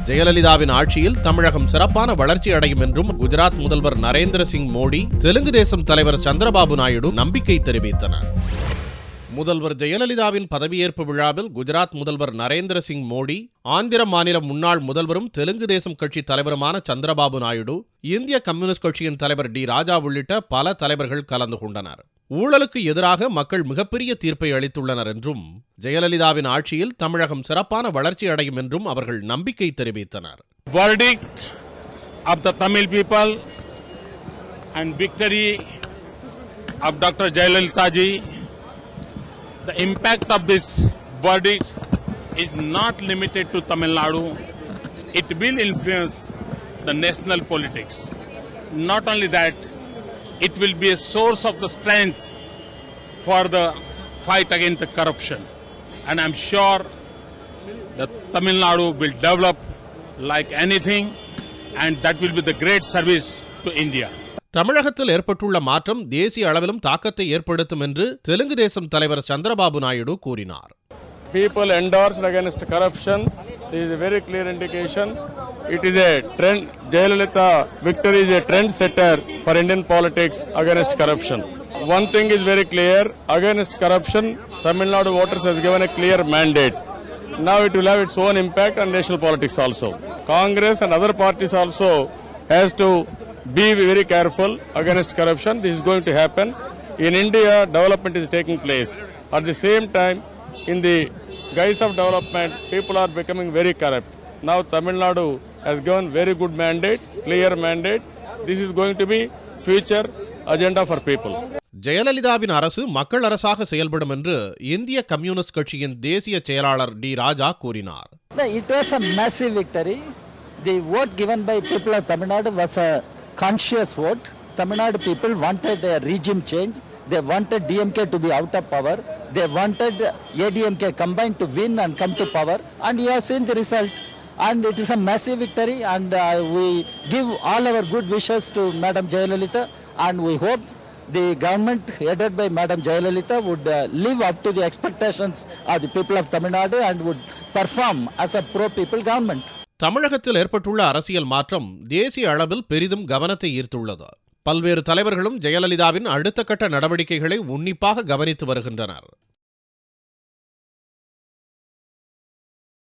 ஜெயலலிதாவின் ஆட்சியில் தமிழகம் சிறப்பான வளர்ச்சி அடையும் என்றும் குஜராத் முதல்வர் நரேந்திர சிங் மோடி, தெலுங்கு தேசம் தலைவர் சந்திரபாபு நாயுடு நம்பிக்கை தெரிவித்தனர். முதல்வர் ஜெயலலிதாவின் பதவியேற்பு விழாவில் குஜராத் முதல்வர் நரேந்திர சிங் மோடி, ஆந்திர மாநில முன்னாள் முதல்வரும் தெலுங்கு தேசம் கட்சி தலைவருமான சந்திரபாபு நாயுடு, இந்திய கம்யூனிஸ்ட் கட்சியின் தலைவர் டி ராஜா உள்ளிட்ட பல தலைவர்கள் கலந்து கொண்டனர். ஊழலுக்கு எதிராக மக்கள் மிகப்பெரிய தீர்ப்பை அளித்துள்ளனர் என்றும், ஜெயலலிதாவின் ஆட்சியில் தமிழகம் சிறப்பான வளர்ச்சி அடையும் என்றும் அவர்கள் நம்பிக்கை தெரிவித்தனர். Verdict of the Tamil people and victory of Dr. Jayalalitha ji. The impact of this verdict is not limited to Tamil Nadu. It will influence the national politics. Not only that, it will be a source of the strength for the fight against the corruption. And I'm sure that Tamil Nadu will develop like anything, and that will be the great service to India. தமிழகத்தில் ஏற்பட்டுள்ள மாற்றம் தேசிய அளவிலும் தாக்கத்தை ஏற்படுத்தும் என்று தெலுங்கு தேசம் தலைவர் சந்திரபாபு நாயுடு கூறினார். People endorsed against corruption. This is a very clear indication. It is a trend. Jayalalitha victory is a trend setter for Indian politics against corruption. One thing is very clear. Against corruption, Tamil Nadu voters has given a clear mandate. Now it will have its own impact on national politics also. Congress and other parties also has to be very careful against corruption. This is going to happen. In India, development is taking place. At the same time, in the guise of development, people are becoming very corrupt. Now Tamil Nadu has given very good mandate, clear mandate. This is going to be future agenda for people. ஜெயலலிதாவின் அரசு மக்கள் அரசாக செயல்படும் என்று இந்திய communist கட்சியின் தேசிய செயலாளர் டி ராஜா கூறினார். It was a massive victory. The vote given by people of Tamil Nadu was a conscious vote. Tamil Nadu people wanted a regime change. They wanted DMK to be out of power. They wanted ADMK combined to win and come to power. And you have seen the result. And it is a massive victory. And we give all our good wishes to Madam Jayalalitha. And we hope the government headed by Madam Jayalalitha would live up to the expectations of the people of Tamil Nadu and would perform as a pro-people government. தமிழகத்தில் ஏற்பட்டுள்ள அரசியல் மாற்றம் தேசிய அளவில் பெரிதும் கவனத்தை ஈர்த்துள்ளது. பல்வேறு தலைவர்களும் ஜெயலலிதாவின் அடுத்த கட்ட நடவடிக்கைகளை உன்னிப்பாக கவனித்து வருகின்றனர்.